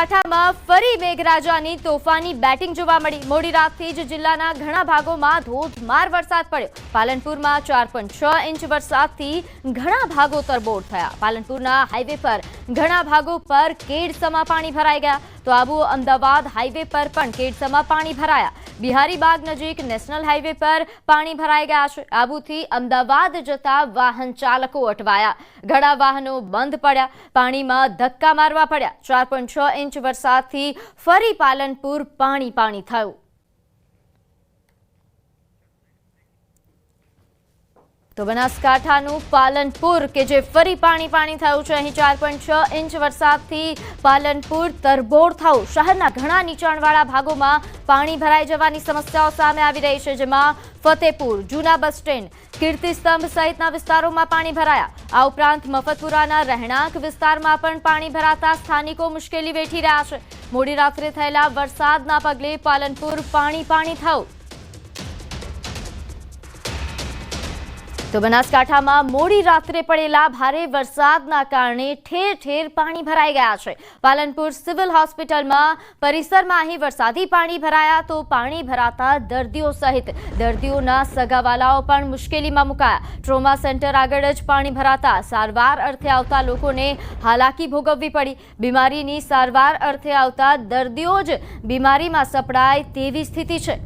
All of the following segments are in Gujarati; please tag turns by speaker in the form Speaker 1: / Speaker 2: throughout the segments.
Speaker 1: બનાસકાંઠામાં ફરી મેઘરાજાની તોફાની બેટિંગ જોવા મળી। મોડી રાતથી જ જિલ્લાના ઘણા ભાગોમાં ધોધમાર વરસાદ પડ્યો। પાલનપુરમાં 4.6 ઇંચ વરસાદથી ઘણા ભાગો તરબોળ થયા। પાલનપુરના હાઈવે પર ઘણા ભાગો પર કેડસમાં પાણી ભરાઈ ગયા તો આબુ અમદાવાદ હાઈવે પર પણ કેડસમાં પાણી ભરાયા। બિહારીબાગ નજીક નેશનલ હાઈવે પર પાણી ભરાઈ ગયા છે। આબુથી અમદાવાદ જતા વાહન ચાલકો અટવાયા। ઘણા વાહનો બંધ પડ્યા, પાણીમાં ધક્કા મારવા પડ્યા। 4.6 ઇંચ વરસાદથી ફરી પાલનપુર પાણી થયું। તો બનાસકાંઠાનું પાલનપુર કે જે ફરી પાણી થયું છે। અહીં 4.6 ઇંચ વરસાદથી પાલનપુર તરબોળ થયું। શહેરના ઘણા નીચાણવાળા ભાગોમાં પાણી ભરાઈ જવાની સમસ્યાઓ સામે આવી રહી છે, જેમાં ફતેપુર, જૂના બસ સ્ટેન્ડ, કીર્તિસ્તંભ સહિતના વિસ્તારોમાં પાણી ભરાયા। આ ઉપરાંત મફતપુરાના રહેણાંક વિસ્તારમાં પણ પાણી ભરાતા સ્થાનિકો મુશ્કેલી વેઠી રહ્યા છે। મોડી રાત્રે થયેલા વરસાદના પગલે પાલનપુર પાણી થયું। તો બનાસકાંઠામાં મોડી રાત્રે પડેલા ભારે વરસાદના કારણે ઠેર ઠેર પાણી ભરાઈ ગયા છે। પાલનપુર સિવિલ હોસ્પિટલમાં પરિસરમાં અહીં વરસાદી પાણી ભરાયા તો પાણી ભરાતા દર્દીઓ સહિત દર્દીઓના સગાવાલાઓ પણ મુશ્કેલીમાં મુકાયા। ટ્રોમા સેન્ટર આગળ જ પાણી ભરાતા સારવાર અર્થે આવતા લોકોને હાલાકી ભોગવવી પડી। બીમારીની સારવાર અર્થે આવતા દર્દીઓ જ બીમારીમાં સપડાય તેવી સ્થિતિ છે।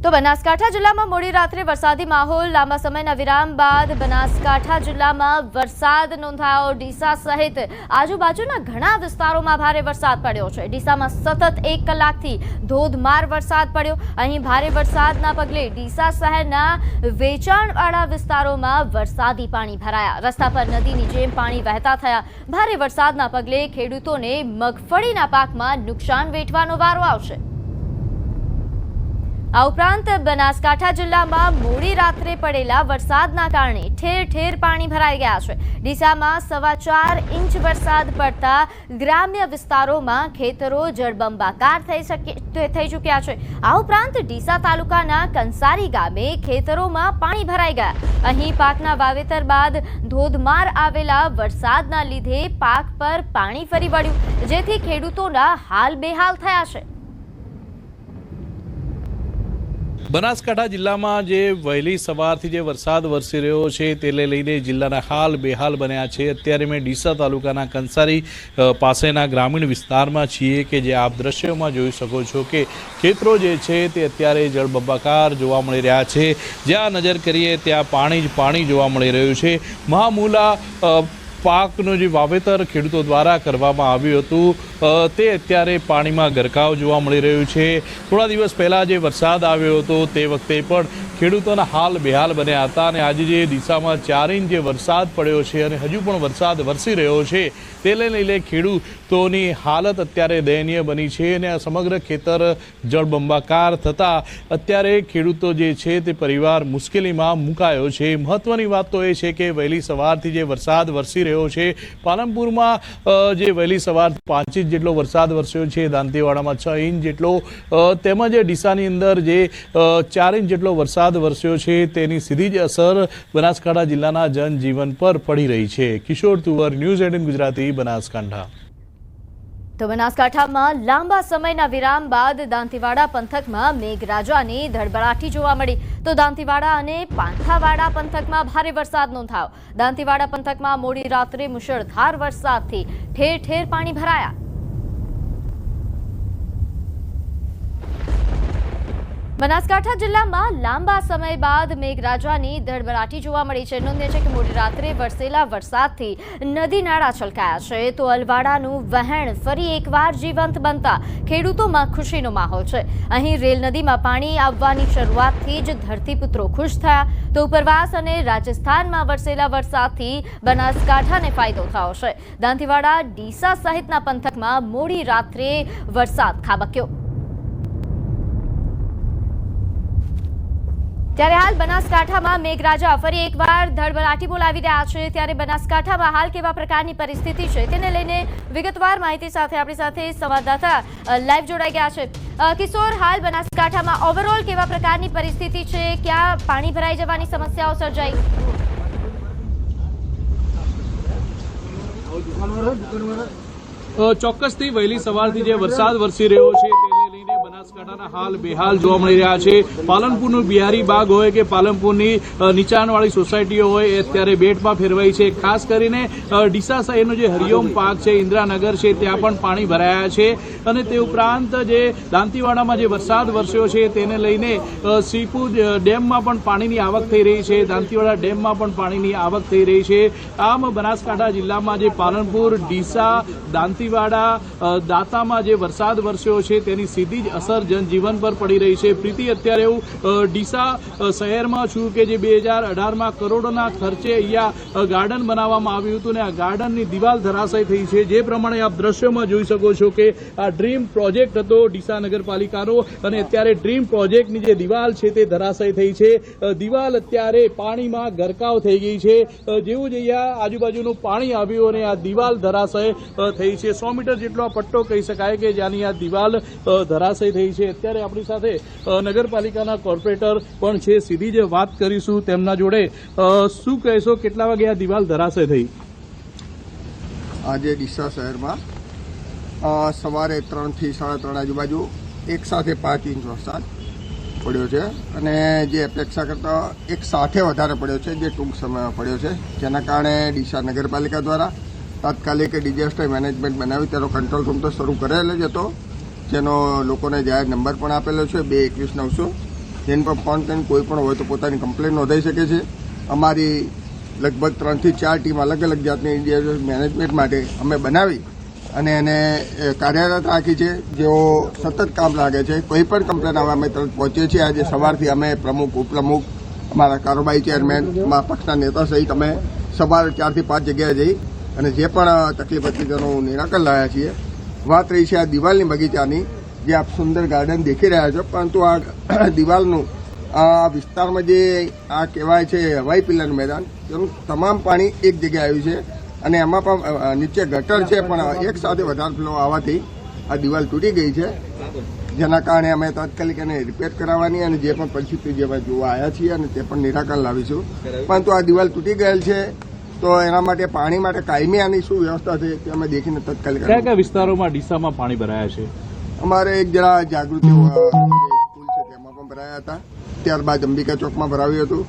Speaker 1: તો બનાસકાંઠા જિલ્લામાં મોડી રાત્રે વરસાદી માહોલ। લાંબા સમયના વિરામ બાદ બનાસકાંઠા જિલ્લામાં વરસાદ નોંધાયો। ડીસા સહિત આજુબાજુના ઘણા વિસ્તારોમાં ભારે વરસાદ પડ્યો છે। ડીસામાં સતત 1 કલાકથી ધોધમાર વરસાદ પડ્યો। અહીં ભારે વરસાદના પગલે ડીસા શહેરના વેચાણવાળા વિસ્તારોમાં વરસાદી પાણી ભરાયા। રસ્તા પર નદીની જેમ પાણી વહેતા થયા। ભારે વરસાદના પગલે ખેડૂતોને મગફળીના પાકમાં નુકસાન વેઠવાનો વારો આવશે। આ ઉપરાંત બનાસકાંઠા જિલ્લામાં મોડી રાત્રે પડેલા વરસાદના કારણે ઠેર ઠેર પાણી ભરાઈ ગયા છે। ડીસામાં 4.25 ઇંચ વરસાદ પડતા ગ્રામ્ય વિસ્તારોમાં ખેતરો જળબંબાકાર થઈ ચૂક્યા છે। આ ઉપરાંત ડીસા તાલુકાના કંસારી ગામે ખેતરોમાં પાણી ભરાઈ ગયા। અહીં પાકના વાવેતર બાદ ધોધમાર આવેલા વરસાદના લીધે પાક પર પાણી ફરી વળ્યું, જેથી ખેડૂતોના હાલ બેહાલ થયા છે।
Speaker 2: બનાસકાંઠા જિલ્લામાં જે વહેલી સવારથી જે વરસાદ વરસી રહ્યો છે તેને લઈને જિલ્લાના હાલ બેહાલ બન્યા છે। અત્યારે મેં ડીસા તાલુકાના કંસારી પાસેના ગ્રામીણ વિસ્તારમાં છીએ કે જે આપ દ્રશ્યોમાં જોઈ શકો છો કે ખેતરો જે છે તે અત્યારે જળબંબાકાર જોવા મળી રહ્યા છે। જ્યાં નજર કરીએ ત્યાં પાણી જોવા મળી રહ્યું છે। મહામૂલા પાકનું જે વાવેતર ખેડૂતો દ્વારા કરવામાં આવ્યું હતું તે અત્યારે પાણીમાં ગરકાવ જોવા મળી રહ્યું છે। થોડા દિવસ પહેલાં જે વરસાદ આવ્યો હતો તે વખતે પણ ખેડૂતોના હાલ બેહાલ બન્યા હતા અને આજે જે દિશામાં 4 ઇંચ જે વરસાદ પડ્યો છે અને હજુ પણ વરસાદ વરસી રહ્યો છે તેને લઈને ખેડૂતોની હાલત અત્યારે દયનીય બની છે અને આ સમગ્ર ખેતર જળબંબાકાર થતાં અત્યારે ખેડૂતો જે છે તે પરિવાર મુશ્કેલીમાં મુકાયો છે। મહત્વની વાત તો એ છે કે વહેલી સવારથી જે વરસાદ વરસી રહ્યો છે, પાલનપુરમાં જે વહેલી સવાર 5 ઇંચ જેટલો વરસાદ વરસ્યો છે, દાંતીવાડામાં 6 ઇંચ જેટલો, તેમજ ડીસાની અંદર જે 4 ઇંચ જેટલો વરસાદ વરસ્યો છે તેની સીધી જ અસર બનાસકાંઠા જિલ્લાના જનજીવન પર પડી રહી છે। કિશોર તુવર, ન્યૂઝ 18 ગુજરાતી, બનાસકાંઠા।
Speaker 1: તો બનાસકાંઠામાં લાંબા સમયના વિરામ બાદ દાંતીવાડા પંથકમાં મેઘરાજાની ધડબડાટી જોવા મળી તો દાંતીવાડા અને પાંથાવાડા પંથકમાં ભારે વરસાદ નોંધાયો। દાંતીવાડા પંથકમાં મોડી રાત્રે મુશળધાર વરસાદથી ઠેર ઠેર પાણી ભરાયા। બનાસકાંઠા જિલ્લામાં લાંબા સમય બાદ મેઘરાજાની ધડબડાટી જોવા મળી છે। નોંધનીય છે કે મોડી રાત્રે વરસેલા વરસાદથી નદી નાળા છલકાયા છે તો અલવાડાનું વહેણ ફરી એકવાર જીવંત બનતા ખેડૂતોમાં ખુશીનો માહોલ છે। અહીં રેલ નદીમાં પાણી આવવાની શરૂઆતથી જ ધરતીપુત્રો ખુશ થયા તો ઉપરવાસ અને રાજસ્થાનમાં વરસેલા વરસાદથી બનાસકાંઠાને ફાયદો થયો છે। દાંતીવાડા, ડીસા સહિતના પંથકમાં મોડી રાત્રે વરસાદ ખાબક્યો। ત્યારે હાલ બનાસકાંઠામાં મેઘરાજા ફરી એકવાર ધડબડાટી બોલાવી રહ્યા છે। ત્યારે બનાસકાંઠામાં હાલ કેવા પ્રકારની પરિસ્થિતિ છે તેને લઈને વિગતવાર માહિતી સાથે આપણી સાથે સંવાદદાતા લાઈવ જોડાઈ ગયા છે। કિશોર, હાલ બનાસકાંઠામાં ઓવરઓલ કેવા પ્રકારની પરિસ્થિતિ છે? ક્યાં પાણી ભરાઈ જવાની સમસ્યાઓ સર્જાઈ?
Speaker 2: ચોક્કસથી વહેલી સવારથી જે વરસાદ વરસી રહ્યો છે તેને લઈને બનાસકાંઠાના હાલ બેહાલ જોવા મળી રહ્યા છે. પાલનપુરનું બિહારી બાગ હોય કે પાલનપુરની નીચાણવાળી સોસાયટીઓ હોય એ અત્યારે બેટમાં ફેરવાઈ છે. ખાસ કરીને ડીસા શહેરનો જે હરિઓમ પાર્ક છે, ઇન્દ્રાનગર છે, ત્યાં પણ પાણી ભરાયા છે. અને તે ઉપરાંત જે દાંતીવાડામાં જે વરસાદ વરસ્યો છે તેને લઈને શ્રીપુર ડેમમાં પણ પાણીની આવક થઈ રહી છે. દાંતીવાડા ડેમમાં પણ પાણીની આવક થઈ રહી છે. આમ બનાસકાંઠા જિલ્લામાં જે પાલનપુર, ડીસા, દાંતીવાડા, દાંતામાં જે વરસાદ વરસ્યો છે તેની સીધી જ અસર જનજીવન પર પડી રહી છે. પ્રીતિ, અત્યારે હું ડીસા શહેરમાં છું કે જે 2018માં કરોડોના ખર્ચે અહીંયા ગાર્ડન બનાવવામાં આવ્યું હતું ને આ ગાર્ડનની દિવાલ ધરાશય થઈ છે. જે પ્રમાણે આપ દ્રશ્યોમાં જોઈ શકો છો કે આ ડ્રીમ પ્રોજેક્ટ હતો ડીસા નગરપાલિકાનો અને અત્યારે ડ્રીમ પ્રોજેક્ટની જે દિવાલ છે તે ધરાશય થઈ છે. દિવાલ અત્યારે પાણીમાં ગરકાવ થઈ ગઈ છે. જેવું જ અહીંયા આજુબાજુનું પાણી આવ્યું અને આ દિવાલ ધરાશય થઈ છે. 100 મીટર જેટલો આ પટ્ટો કહી શકાય કે જ્યાંની આ દિવાલ ધરાશય થઈ છે. અત્યારે આપણી સાથે નગરપાલિકાના કોર્પોરેટર પણ છે, સીધી જ વાત કરીશું તેમના જોડે. શું કહેશો, કેટલા વાગે આ દિવાલ ધરાશય થઈ?
Speaker 3: આજે ડીસા શહેરમાં સવારે 3 થી 3:30 આજુબાજુ એક સાથે 5 ઇંચ વરસાદ પડ્યો છે અને જે અપેક્ષા કરતાં એક સાથે વધારે પડ્યો છે, જે ટૂંક સમયમાં પડ્યો છે. જેના કારણે ડીસા નગરપાલિકા દ્વારા તાત્કાલિક ડિઝાસ્ટર મેનેજમેન્ટ બનાવી તેનો કંટ્રોલ રૂમ તો શરૂ કરેલો જ હતો, જેનો લોકોને જાહેર નંબર પણ આપેલો છે 221-900, જેને પર ફોન કરીને કોઈ પણ હોય તો પોતાની કમ્પ્લેન નોંધાઈ શકે છે. અમારી લગભગ 3 થી 4 ટીમ અલગ અલગ જાતની ડિઝાસ્ટર મેનેજમેન્ટ માટે અમે બનાવી અને એને કાર્યરત રાખી છે, જેઓ સતત કામ લાગે છે. કોઈ પણ કમ્પ્લેન આવે અમે તરત પહોંચીએ છીએ. આજે સવારથી અમે પ્રમુખ, ઉપપ્રમુખ, અમારા કારોબારી ચેરમેન, અમારા પક્ષના નેતા સહિત અમે સવારે 4 થી 5 જગ્યાએ જઈ અને જે પણ તકલીફ હતી તેનું નિરાકરણ લાવ્યા છીએ. વાત રહી છે આ દિવાલની બગીચાની, જે આપ સુંદર ગાર્ડન દેખી રહ્યા છો, પરંતુ આ દિવાલનું આ વિસ્તારમાં જે આ કહેવાય છે હવાઈ પિલ્લાનું મેદાન, તેનું તમામ પાણી એક જગ્યાએ આવ્યું છે અને એમાં પણ નીચે ગટર છે, પણ એક સાથે વધારે ફ્લો આવવાથી આ દિવાલ તૂટી ગઈ છે. જેના કારણે અમે તાત્કાલિક એને રિપેર કરાવવાની અને જે પણ પરિસ્થિતિ જેમાં જોવા આવ્યા છીએ અને તે પણ નિરાકરણ લાવીશું. પરંતુ આ દિવાલ તૂટી ગયેલ છે તો એના માટે પાણી માટે કાયમી આની શું વ્યવસ્થા છે તે અમે દેખીને તાત્કાલિક.
Speaker 2: કયા કયા વિસ્તારોમાં ડીસામાં પાણી ભરાયા છે?
Speaker 3: અમારે એક જરા જાગૃતિ સ્કૂલ છે તેમાં પણ ભરાયા હતા, ત્યારબાદ અંબિકા ચોકમાં ભરાવ્યું હતું,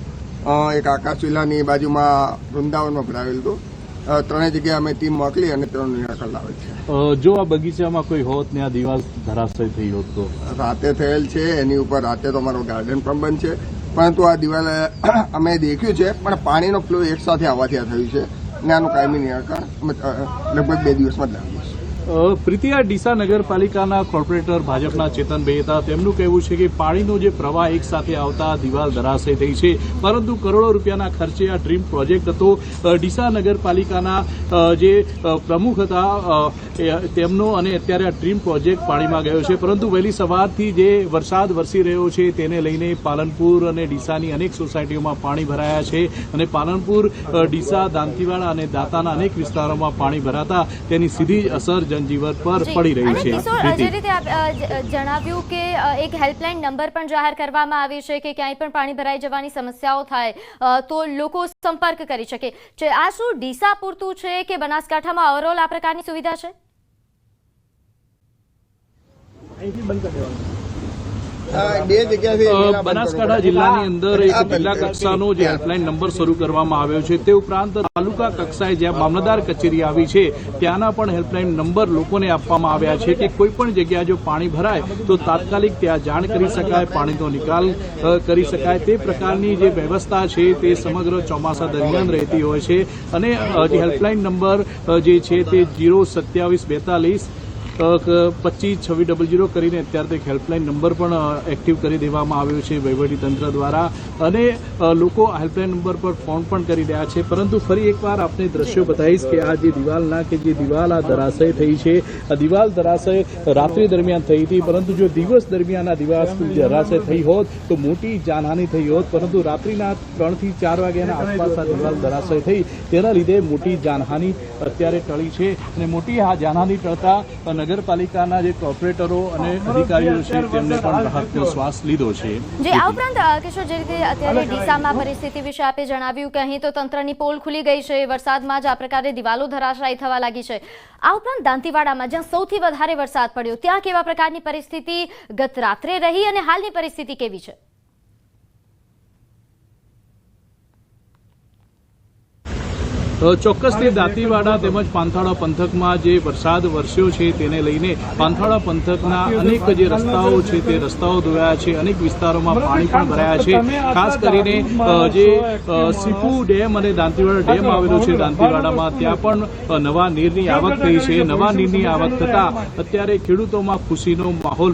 Speaker 3: એક આકાશ વિલાની બાજુમાં વૃંદાવનમાં ભરાવેલું હતું. 3 જગ્યાએ અમે ટીમ મોકલી અને તેનું નિરાકરણ લાવે છે.
Speaker 2: જો આ બગીચામાં કોઈ હોત ને આ દિવાલ ધરાશય થઈ હોત તો?
Speaker 3: રાતે થયેલ છે, એની ઉપર રાતે તો અમારો ગાર્ડન પણ બંધ છે, પરંતુ આ દિવાલ અમે દેખ્યું છે, પણ પાણીનો ફ્લો એક સાથે આવવાથી આ થયું છે અને આનું કાયમી નિરાકરણ અમે લગભગ 2 દિવસમાં જ લાવીશું.
Speaker 2: પ્રીતિ, આ ડીસા નગરપાલિકાના કોર્પોરેટર ભાજપના ચેતનભાઈ હતા, તેમનું કહેવું છે કે પાણીનો જે પ્રવાહ એક સાથે આવતા દિવાલ ધરાશય થઈ છે, પરંતુ કરોડો રૂપિયાના ખર્ચે આ ડ્રીમ પ્રોજેક્ટ હતો. ડીસા નગરપાલિકાના જે પ્રમુખ હતા તેમનો અને અત્યારે આ ડ્રીમ પ્રોજેક્ટ પાણીમાં ગયો છે. પરંતુ વહેલી સવારથી જે વરસાદ વરસી રહ્યો છે તેને લઈને પાલનપુર અને ડીસાની અનેક સોસાયટીઓમાં પાણી ભરાયા છે અને પાલનપુર, ડીસા, દાંતીવાડા અને દાંતાના અનેક વિસ્તારોમાં પાણી ભરાતા તેની સીધી જ અસર જનજીવન પર પડી રહી છે.
Speaker 1: જે રીતે આપ જણાવ્યું કે એક હેલ્પલાઇન નંબર પણ જાહેર કરવામાં આવી છે કે ક્યાંય પણ પાણી ભરાઈ જવાની સમસ્યાઓ થાય તો લોકો સંપર્ક કરી શકે છે. આ શું ડીસા પૂરતું છે કે બનાસકાંઠામાં ઓવરઓલ આ પ્રકારની સુવિધા છે?
Speaker 2: બનાસકાંઠા જિલ્લાની અંદર એક જિલ્લા કક્ષાનો જે હેલ્પલાઇન નંબર શરૂ કરવામાં આવ્યો છે, તે ઉપરાંત તાલુકા કક્ષાએ જ્યાં મામલતદાર કચેરી આવી છે ત્યાંના પણ હેલ્પલાઇન નંબર લોકોને આપવામાં આવ્યા છે કે કોઈ પણ જગ્યાએ જો પાણી ભરાય તો તાત્કાલિક ત્યાં જાણ કરી શકાય, પાણીનો નિકાલ કરી શકાય. તે પ્રકારની જે વ્યવસ્થા છે તે સમગ્ર ચોમાસા દરમિયાન રહેતી હોય છે અને જે હેલ્પલાઇન નંબર જે છે તે 02742 25 કરીને અત્યારે એક હેલ્પલાઇન નંબર પણ એક્ટિવ કરી દેવામાં આવ્યો છે વહીવટીતંત્ર દ્વારા અને લોકો હેલ્પલાઇન નંબર પર ફોન પણ કરી રહ્યા છે. પરંતુ ફરી એકવાર આપને દ્રશ્યો બતાવીશ કે આ જે દિવાલના કે જે દિવાલ આ ધરાશય થઈ છે, આ દિવાલ ધરાશય રાત્રિ દરમિયાન થઈ હતી, પરંતુ જો દિવસ દરમિયાન આ દિવાલ ધરાશય થઈ હોત તો મોટી જાનહાનિ થઈ હોત. પરંતુ રાત્રિના 3 થી 4 વાગ્યાના આસપાસ આ દિવાલ ધરાશય થઈ તેના લીધે મોટી જાનહાનિ અત્યારે ટળી છે અને મોટી આ જાનહાનિ ટળતા નગરપાલિકાના જે કોર્પોરેટરો અને અધિકારીઓ છે તેમને પણ રાહતનો શ્વાસ લીધો છે.
Speaker 1: જે આ ઉપરાંત કિશોર, જે રીતે અત્યારે ડીસામાં પરિસ્થિતિ વિશે આપે જણાવ્યું કે અહીં તો તંત્રની પોલ ખુલી ગઈ છે, વરસાદમાં જ આ પ્રકારે દિવાલો ધરાશાયી થવા લાગી છે. આ ઉપરાંત દાંતીવાડામાં જ્યાં સૌથી વધારે વરસાદ પડ્યો ત્યાં કેવા પ્રકારની પરિસ્થિતિ ગત રાત્રે રહી અને હાલની પરિસ્થિતિ કેવી છે?
Speaker 2: ચોક્કસથી દાંતીવાડા તેમજ પાંથાળા પંથકમાં જે વરસાદ વરસ્યો છે તેને લઈને પાંથાળા પંથકના અનેક જે રસ્તાઓ છે તે રસ્તાઓ ધોયા છે, અનેક વિસ્તારોમાં પાણી પણ ભરાયા છે. ખાસ કરીને જે સીપુ ડેમ અને દાંતીવાડા ડેમ આવેલો છે દાંતીવાડામાં, ત્યાં પણ નવા નીરની આવક થઈ છે. નવા નીરની આવક થતાં અત્યારે ખેડૂતોમાં ખુશીનો માહોલ